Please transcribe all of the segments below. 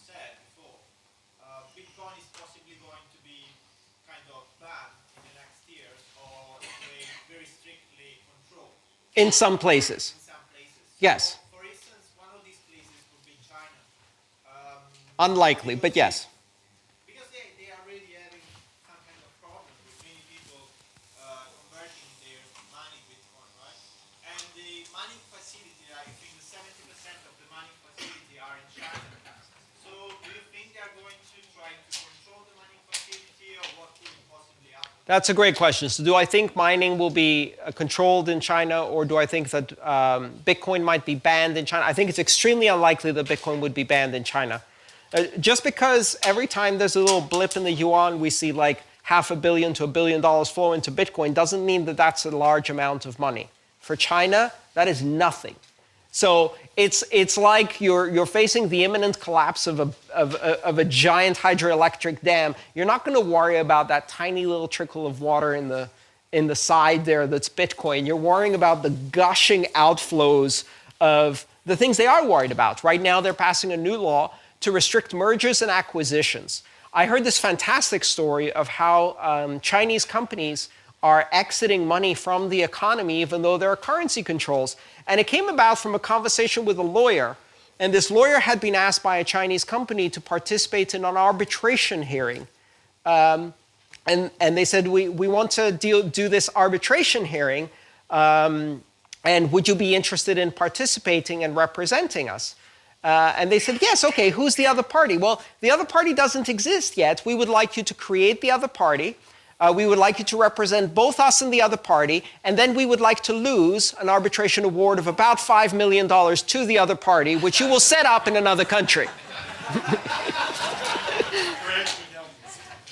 said before, Bitcoin is possibly going to be kind of banned in the next years or very strictly controlled. In some places. In some places. Yes. For instance, one of these places could be China. Unlikely, but yes. Because they are really having some kind of problem with many people converting their money Bitcoin, right? And the mining facility, I think 70% of the mining facility are in China. So do you think they are going to try to control the mining facility, or what could possibly happen? That's a great question. So do I think mining will be controlled in China, or do I think that Bitcoin might be banned in China? I think it's extremely unlikely that Bitcoin would be banned in China. Just because every time there's a little blip in the yuan, we see like $500 million to $1 billion flow into Bitcoin, doesn't mean that that's a large amount of money. For China, that is nothing. So it's like you're facing the imminent collapse of a giant hydroelectric dam. You're not going to worry about that tiny little trickle of water in the side there that's Bitcoin. You're worrying about the gushing outflows of the things they are worried about. Right now, they're passing a new law to restrict mergers and acquisitions. I heard this fantastic story of how Chinese companies are exiting money from the economy even though there are currency controls. And it came about from a conversation with a lawyer. And this lawyer had been asked by a Chinese company to participate in an arbitration hearing. And they said, we want to do this arbitration hearing, and would you be interested in participating and representing us? And they said, yes, okay, who's the other party? Well, the other party doesn't exist yet. We would like you to create the other party. We would like you to represent both us and the other party, and then we would like to lose an arbitration award of about $5 million to the other party, which you will set up in another country.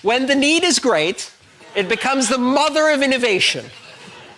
When the need is great, it becomes the mother of innovation,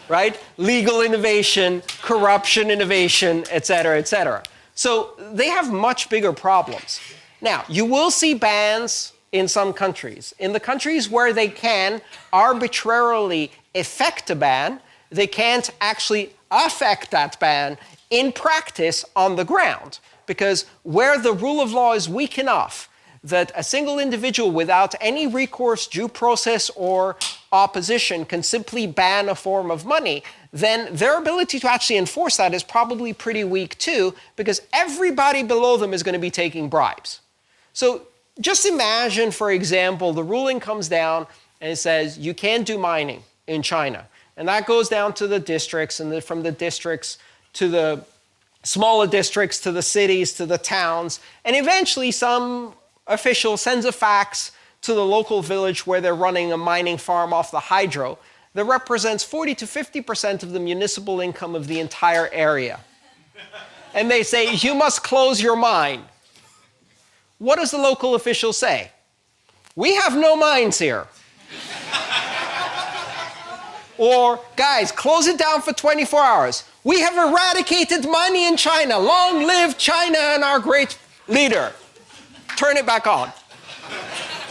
right? Legal innovation, corruption innovation, et cetera, et cetera. So they have much bigger problems. Now, you will see bans in some countries. In the countries where they can arbitrarily effect a ban, they can't actually affect that ban in practice on the ground. Because where the rule of law is weak enough that a single individual without any recourse, due process, or opposition can simply ban a form of money, then their ability to actually enforce that is probably pretty weak too, because everybody below them is going to be taking bribes. So just imagine, for example, the ruling comes down and it says you can't do mining in China. And that goes down to the districts, and then from the districts to the smaller districts, to the cities, to the towns, and eventually some official sends a fax to the local village where they're running a mining farm off the hydro that represents 40 to 50% of the municipal income of the entire area. And they say, you must close your mine. What does the local official say? We have no mines here. Or, guys, close it down for 24 hours. We have eradicated money in China. Long live China and our great leader. Turn it back on,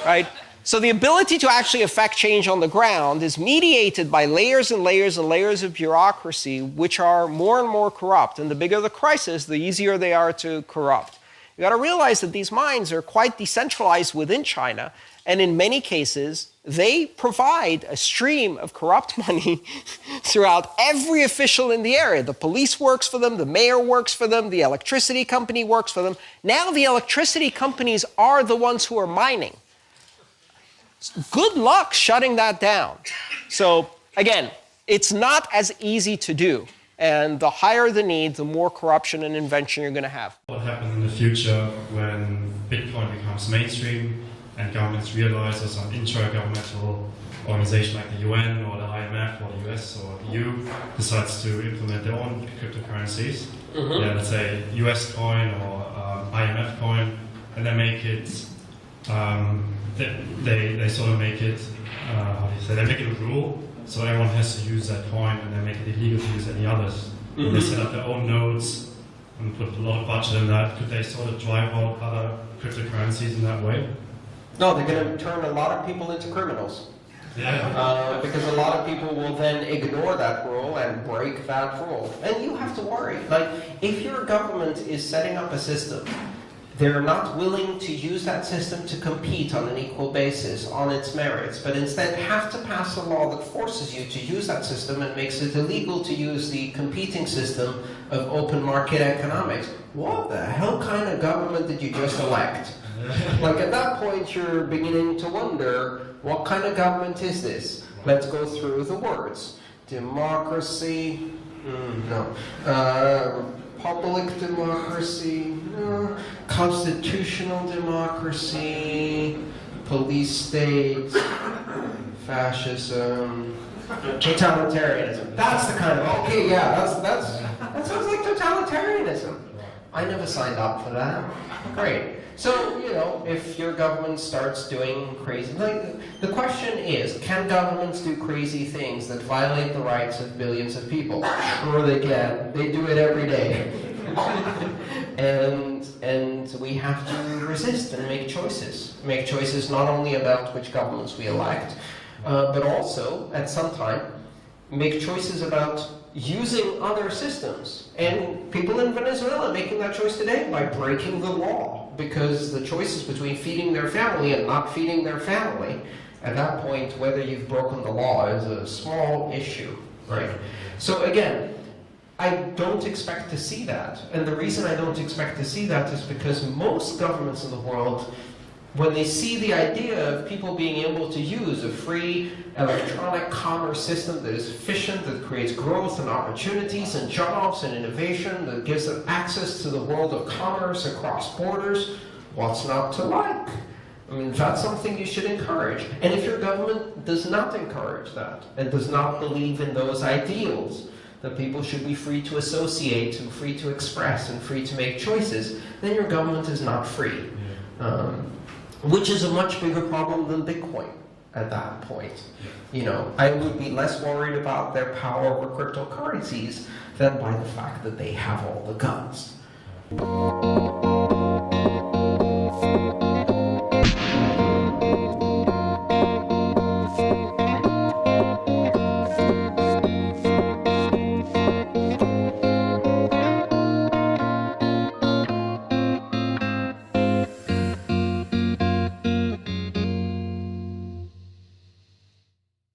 right? So the ability to actually affect change on the ground is mediated by layers and layers and layers of bureaucracy, which are more and more corrupt. And the bigger the crisis, the easier they are to corrupt. You got to realize that these mines are quite decentralized within China, and in many cases, they provide a stream of corrupt money throughout every official in the area. The police works for them, the mayor works for them, the electricity company works for them. Now the electricity companies are the ones who are mining. Good luck shutting that down. So again, it's not as easy to do. And the higher the need, the more corruption and invention you're going to have. What happens in the future when Bitcoin becomes mainstream and governments realize there's an intra-governmental organization like the UN or the IMF or the US or the EU decides to implement their own cryptocurrencies, yeah, let's say US coin or IMF coin, and they make it, they sort of make it, how do you say, they make it a rule, so everyone has to use that coin, and they make it illegal to use any others. And they set up their own nodes and put a lot of budget in that. Could they sort of drive out other cryptocurrencies in that way? No, they're going to turn a lot of people into criminals. Yeah. Because a lot of people will then ignore that rule and break that rule. And you have to worry. Like, if your government is setting up a system they're not willing to use that system to compete on an equal basis, on its merits, but instead have to pass a law that forces you to use that system and makes it illegal to use the competing system of open market economics. What the hell kind of government did you just elect? Like at that point you're beginning to wonder, what kind of government is this? Let's go through the words. Democracy, no. Public democracy, no. Constitutional democracy, police state, fascism, totalitarianism. That's the kind of, okay, yeah, that sounds like totalitarianism. I never signed up for that. Great. So, you know, if your government starts doing crazy, like, the question is, can governments do crazy things that violate the rights of billions of people? Sure they can. They do it every day. and we have to resist and make choices. Make choices not only about which governments we elect, but also, at some time, make choices about using other systems. And people in Venezuela are making that choice today by breaking the law, because the choice is between feeding their family and not feeding their family. At that point, whether you've broken the law is a small issue, right? So again, I don't expect to see that. And the reason I don't expect to see that is because most governments in the world, when they see the idea of people being able to use a free electronic commerce system that is efficient, that creates growth and opportunities and jobs and innovation, that gives them access to the world of commerce across borders, what's not to like? I mean, that's something you should encourage. And if your government does not encourage that, and does not believe in those ideals, that people should be free to associate, and free to express, and free to make choices, then your government is not free. Which is a much bigger problem than Bitcoin at that point. You know, I would be less worried about their power over cryptocurrencies than by the fact that they have all the guns.